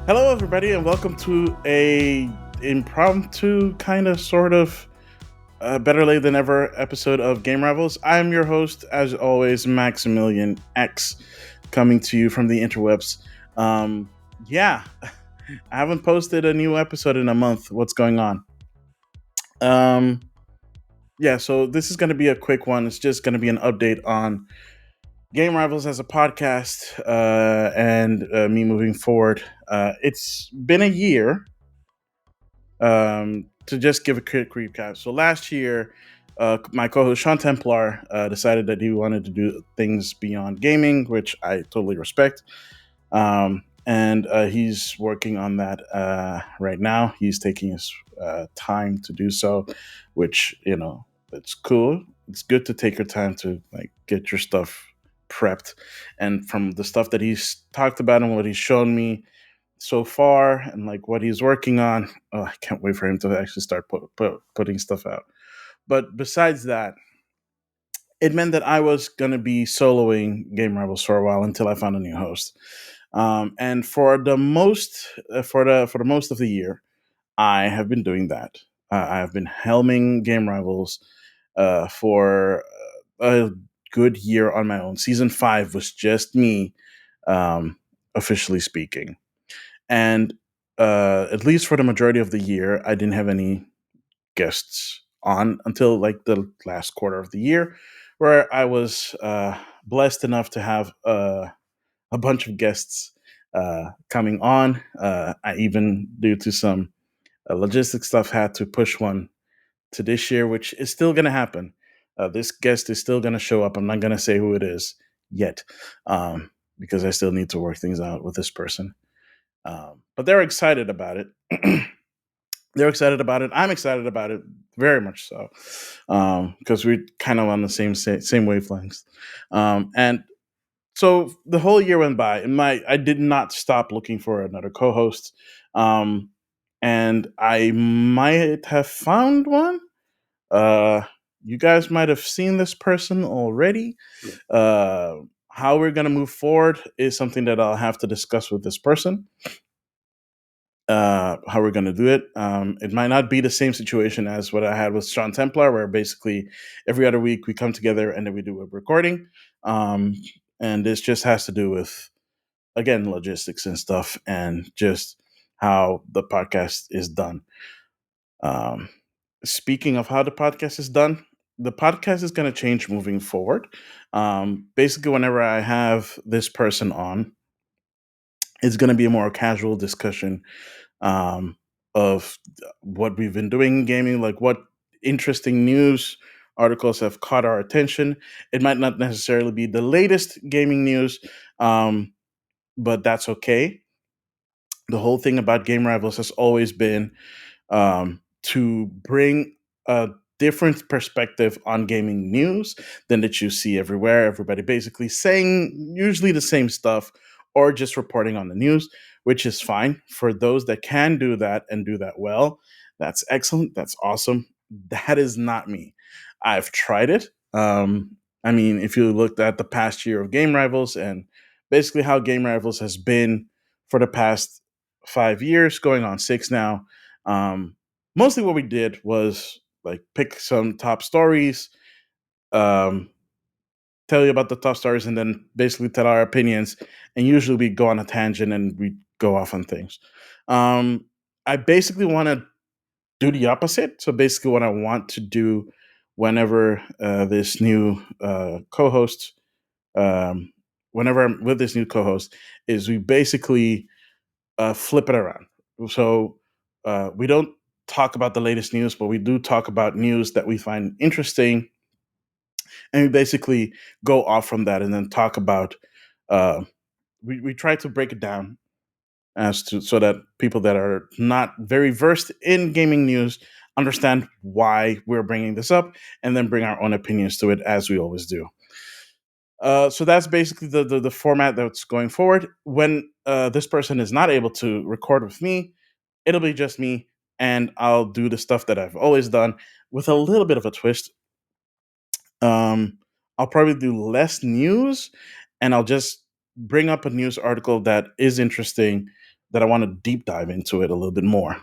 Hello, everybody, and welcome to a impromptu kind of sort of better late than ever episode of Game Rivals. I'm your host, as always, Maxemillian X, coming to you from the interwebs. Um, yeah, I haven't posted a new episode in a month. What's going on? Um, yeah, so this is going to be a quick one. It's just going to be an update on Game Rivals as a podcast and me moving forward. It's been a year. To just give a quick recap. So last year, my co-host Sean Templar decided that he wanted to do things beyond gaming, which I totally respect. And he's working on that right now. He's taking his time to do so, which it's cool. It's good to take your time to like get your stuff prepped. And from the stuff that he's talked about and what he's shown me, so far and like what he's working on. Oh, I can't wait for him to actually start putting stuff out. But besides that, it meant that I was gonna be soloing Game Rivals for a while until I found a new host. And for the most for the most of the year, I have been doing that. I have been helming Game Rivals for a good year on my own. Season 5 was just me, um, officially speaking. And at least for the majority of the year, I didn't have any guests on until like the last quarter of the year, where I was blessed enough to have a bunch of guests coming on. I even, due to some logistics stuff, had to push one to this year, which is still going to happen. This guest is still going to show up. I'm not going to say who it is yet, because I still need to work things out with this person. But they're excited about it. They're excited about it. I'm excited about it, very much so, because we're kind of on the same wavelengths. And so the whole year went by, and I did not stop looking for another co-host. Um, and I might have found one. Uh, you guys might have seen this person already. Uh, how we're gonna move forward is something that I'll have to discuss with this person, how we're going to do it. It might not be the same situation as what I had with Sean Templar, where basically every other week we come together and then we do a recording. Um, and this just has to do with, again, logistics and stuff and just how the podcast is done. Um, Speaking of how the podcast is done, the podcast is going to change moving forward. Basically, whenever I have this person on, it's going to be a more casual discussion um, of what we've been doing in gaming, like what interesting news articles have caught our attention. It might not necessarily be the latest gaming news, um, but that's okay. The whole thing about Game Rivals has always been to bring a different perspective on gaming news than that you see everywhere. Everybody basically saying usually the same stuff or just reporting on the news, which is fine. For those that can do that and do that well, that's excellent. That's awesome. That is not me. I've tried it. I mean, if you looked at the past year of Game Rivals and basically how Game Rivals has been for the past 5 years, going on six now, mostly what we did was like pick some top stories, um, tell you about the top stories, and then basically tell our opinions. And usually we go on a tangent and we go off on things. Um, I basically want to do the opposite. So basically, what I want to do whenever this new co-host, um, whenever I'm with this new co-host, is we basically flip it around. So we don't talk about the latest news, but we do talk about news that we find interesting, and we basically go off from that and then talk about. Uh, we try to break it down as to so that people that are not very versed in gaming news understand why we're bringing this up, and then bring our own opinions to it as we always do. So that's basically the format that's going forward. When this person is not able to record with me, it'll be just me, and I'll do the stuff that I've always done with a little bit of a twist. Um, I'll probably do less news, and I'll just bring up a news article that is interesting that I want to deep dive into it a little bit more,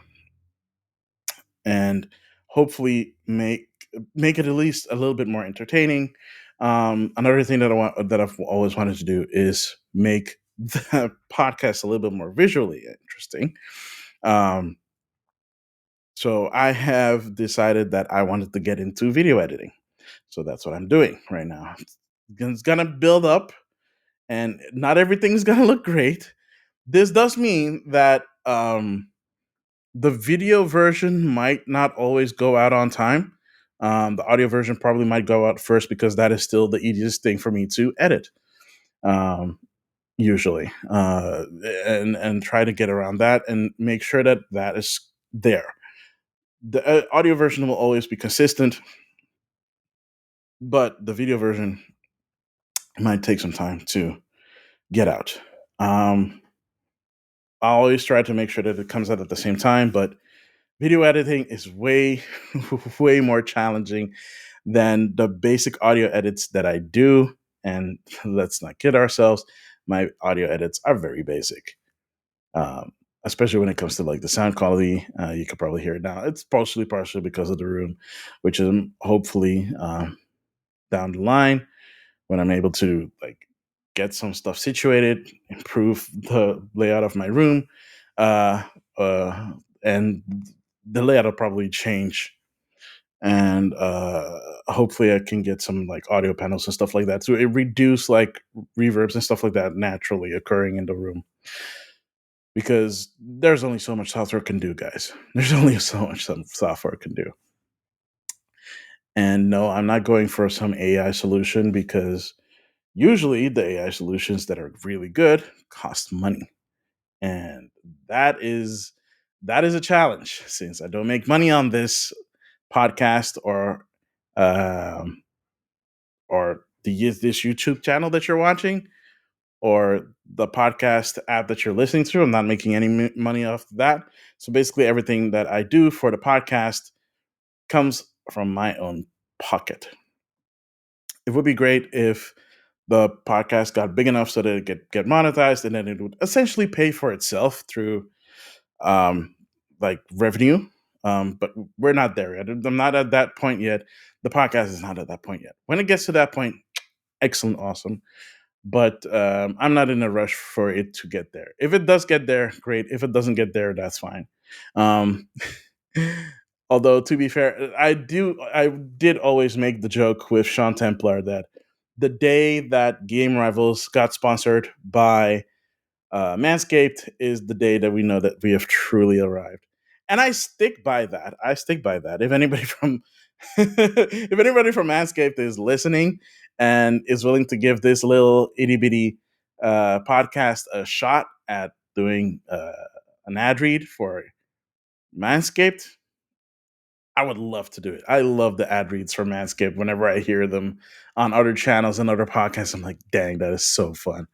and hopefully make it at least a little bit more entertaining. Another thing that I've always wanted to do is make the podcast a little bit more visually interesting. Um, so I have decided that I wanted to get into video editing. So that's what I'm doing right now. It's gonna build up, and not everything's gonna look great. This does mean that the video version might not always go out on time. The audio version probably might go out first because that is still the easiest thing for me to edit. Um, Usually, and try to get around that and make sure that that is there. The audio version will always be consistent, but the video version might take some time to get out. Um, I always try to make sure that it comes out at the same time, but video editing is way, way more challenging than the basic audio edits that I do. And let's not kid ourselves, my audio edits are very basic, um, especially when it comes to like the sound quality. You could probably hear it now. It's partially because of the room, which is hopefully down the line when I'm able to like get some stuff situated, improve the layout of my room, uh, uh, and the layout will probably change. And hopefully, I can get some like audio panels and stuff like that, so it reduce like reverbs and stuff like that naturally occurring in the room. Because there's only so much software can do, guys. There's only so much some software can do. And no, I'm not going for some AI solution because usually the AI solutions that are really good cost money. And that is that is a challenge since I don't make money on this podcast um or this YouTube channel that you're watching or the podcast app that you're listening to. I'm not making any money off that. So basically everything that I do for the podcast comes from my own pocket. It would be great if the podcast got big enough so that it could get monetized and then it would essentially pay for itself through um, like revenue. But we're not there yet. I'm not at that point yet. The podcast is not at that point yet. When it gets to that point, excellent, awesome. But I'm not in a rush for it to get there. If it does get there, great. If it doesn't get there, that's fine. Um, Although to be fair, I did always make the joke with Sean Templar that the day that Game Rivals got sponsored by Manscaped is the day that we know that we have truly arrived. And I stick by that. I stick by that. If anybody from if anybody from Manscaped is listening and is willing to give this little itty bitty podcast a shot at doing an ad read for Manscaped, I would love to do it. I love the ad reads for Manscaped. Whenever I hear them on other channels and other podcasts, I'm like, dang, that is so fun.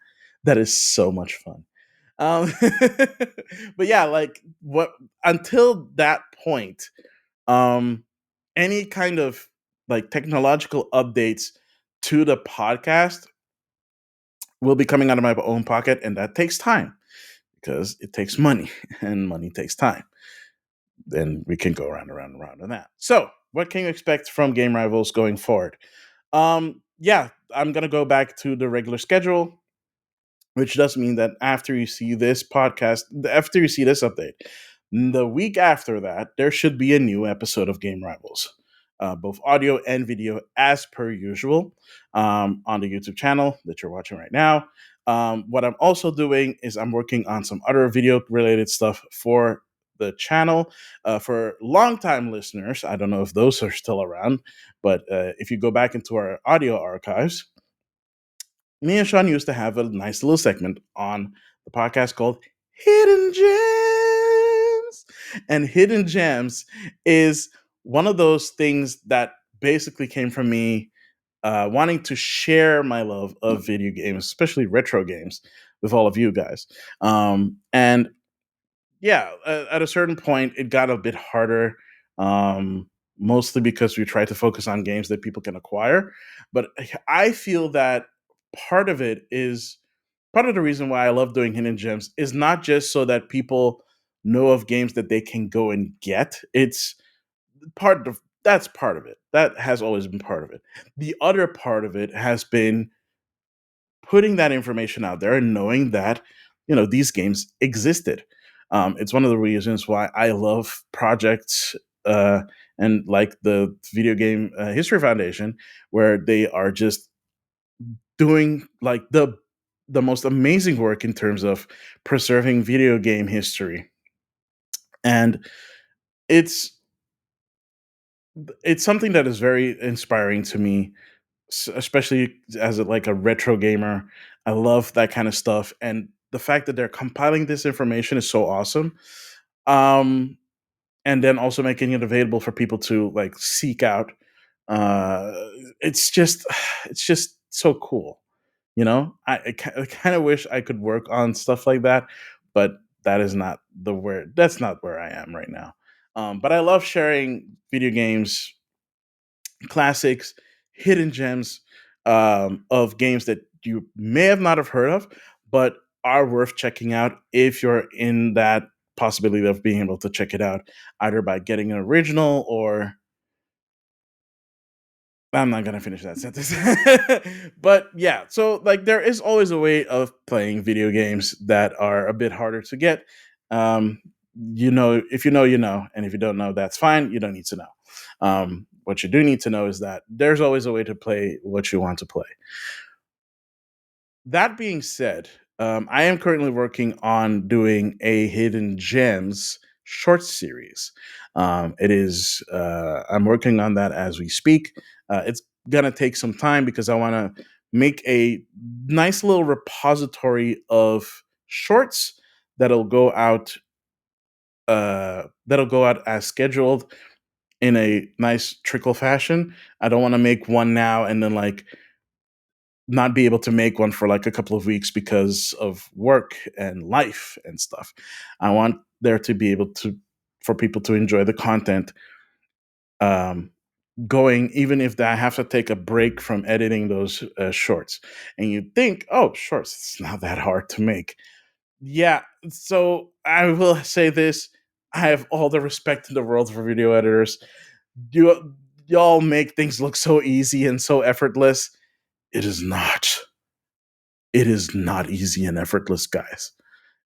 That is so much fun. Um, but yeah, like what until that point, um, any kind of like technological updates to the podcast will be coming out of my own pocket, and that takes time because it takes money, and money takes time. Then we can go around, around, around on that. So, what can you expect from Game Rivals going forward? Yeah, I'm gonna go back to the regular schedule, which does mean that after you see this podcast, after you see this update, the week after that, there should be a new episode of Game Rivals, both audio and video, as per usual, on the YouTube channel that you're watching right now. What I'm also doing is I'm working on some other video related stuff for the channel. For longtime listeners, I don't know if those are still around, but if you go back into our audio archives, me and Sean used to have a nice little segment on the podcast called Hidden Gems. And Hidden Gems is one of those things that basically came from me wanting to share my love of video games, especially retro games, with all of you guys. And yeah, at a certain point, it got a bit harder. Mostly because we try to focus on games that people can acquire. But I feel that part of it is part of the reason why I love doing hidden gems is not just so that people know of games that they can go and get. It's part of that's part of it. That has always been part of it. The other part of it has been putting that information out there and knowing that these games existed. It's one of the reasons why I love projects and like the Video Game History Foundation, where they are just doing like the most amazing work in terms of preserving video game history. And it's it's something that is very inspiring to me, especially as like a retro gamer. I love that kind of stuff, and the fact that they're compiling this information is so awesome. Um, and then also making it available for people to like seek out. Uh, it's just it's just so cool. I kind of wish I could work on stuff like that, but that's not where I am right now. But I love sharing video games, classics, hidden gems, of games that you may have not have heard of, but are worth checking out if you're in that possibility of being able to check it out, either by getting an original or I'm not gonna finish that sentence. But yeah, so like there is always a way of playing video games that are a bit harder to get. Um, if you know, you know, and if you don't know, that's fine. You don't need to know. What you do need to know is that there's always a way to play what you want to play. That being said, I am currently working on doing a hidden gems short series. I'm working on that as we speak. It's gonna take some time because I want to make a nice little repository of shorts that'll go out. That'll go out as scheduled in a nice trickle fashion. I don't want to make one now and then like not be able to make one for like a couple of weeks because of work and life and stuff. I want there to be able to for people to enjoy the content, um, going even if I have to take a break from editing those shorts. And you think, oh, shorts, it's not that hard to make. Yeah, so I will say this: I have all the respect in the world for video editors. You y'all make things look so easy and so effortless. It is not. It is not easy and effortless, guys.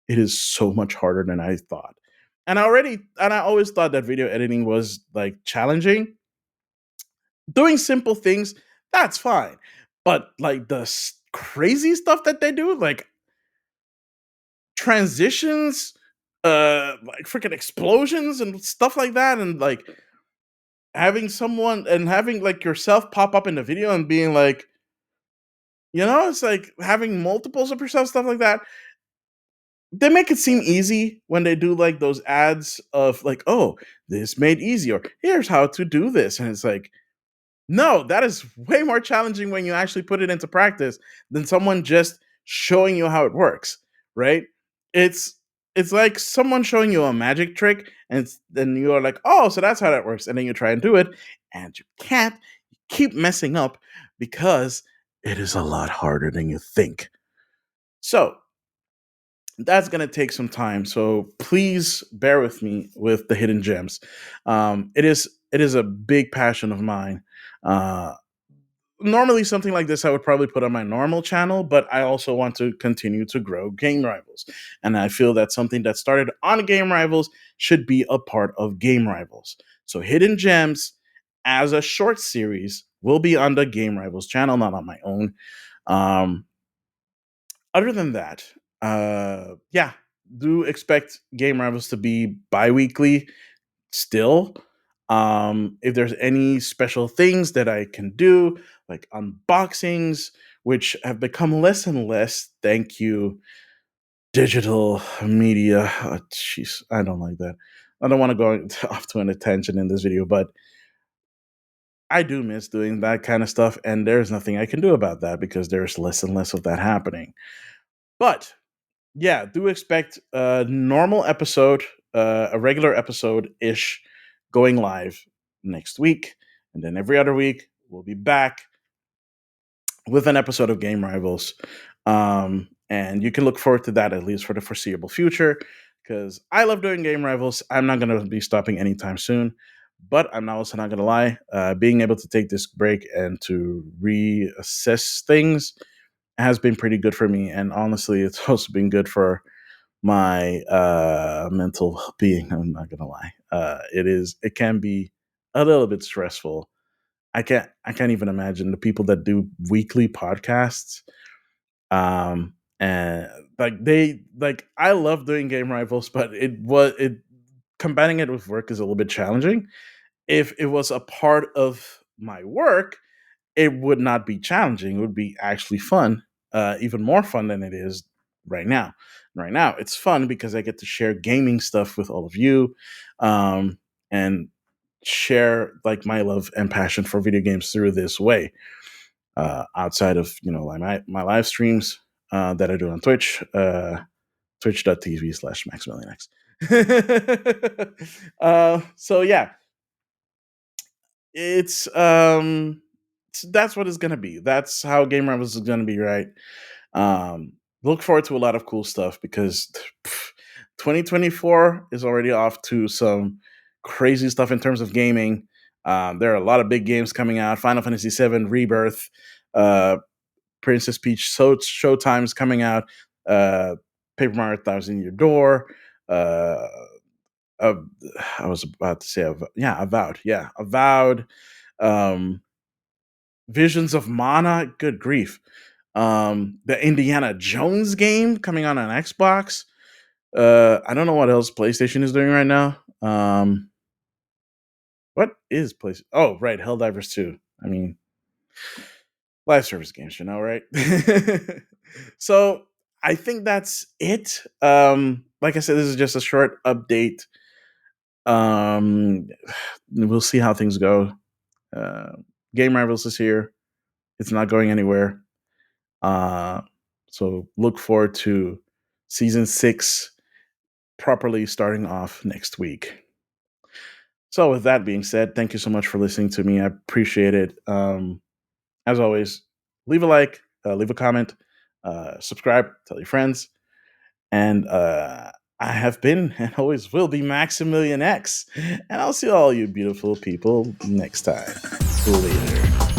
It is so much harder than I thought. And I always thought that video editing was like challenging. Doing simple things, that's fine. But like the crazy stuff that they do, like transitions, like freaking explosions and stuff like that, and like having like yourself pop up in the video and being like, it's like having multiples of yourself, stuff like that. They make it seem easy when they do like those ads of like, oh, this made easy, or here's how to do this. And it's like, no, that is way more challenging when you actually put it into practice than someone just showing you how it works, right? It's it's like someone showing you a magic trick, and then you are like, oh, so that's how that works. And then you try and do it, and you can't. You keep messing up because it is a lot harder than you think. So that's going to take some time, so please bear with me with the hidden gems. It is a big passion of mine. Uh normally something like this I would probably put on my normal channel, but I also want to continue to grow Game Rivals, and I feel that something that started on Game Rivals should be a part of Game Rivals. So hidden gems as a short series will be on the Game Rivals channel, not on my own. Um other than that, yeah, do expect Game Rivals to be bi-weekly still. If there's any special things that I can do, like unboxings, which have become less and less, thank you, digital media. Oh, jeez, I don't like that. I don't want to go off to an attention in this video, but I do miss doing that kind of stuff, and there's nothing I can do about that because there's less and less of that happening. But yeah, do expect a normal episode, a regular episode ish, going live next week. And then every other week, we'll be back with an episode of Game Rivals. And you can look forward to that at least for the foreseeable future because I love doing game rivals. I'm not going to be stopping anytime soon. But I'm also not going to lie, being able to take this break and to reassess things has been pretty good for me. And honestly, it's also been good for my mental being. I'm not going to lie. It can be a little bit stressful. I can't even imagine the people that do weekly podcasts. And like I love doing game rivals, but it combining it with work is a little bit challenging. If it was a part of my work, it would not be challenging. It would be actually fun, even more fun than it is right now. Right now, it's fun because I get to share gaming stuff with all of you, and share like my love and passion for video games through this way. Outside of like my live streams that I do on Twitch, twitch.tv/maxmillionx. So yeah, it's that's what it's gonna be. That's how Game Rivals is gonna be, right? Look forward to a lot of cool stuff because 2024 is already off to some crazy stuff in terms of gaming. There are a lot of big games coming out. Final Fantasy VII Rebirth, uh, Princess Peach Showtime's coming out. Paper Mario Thousand Year Door. Uh, uh, I was about to say, yeah, Avowed. Yeah, Avowed. Um, Visions of Mana. Good grief. The Indiana Jones game coming out on Xbox. I don't know what else PlayStation is doing right now. What is PlayStation? Oh, right, Helldivers 2. I mean, live service games, right? So I think that's it. Like I said, this is just a short update. Um, we'll see how things go. Uh, Game Rivals is here. It's not going anywhere. Uh, so look forward to season 6 properly starting off next week. So with that being said, thank you so much for listening to me. I appreciate it. As always, leave a like, leave a comment, subscribe, tell your friends, and I have been and always will be Maxemillian X, and I'll see all you beautiful people next time. Later.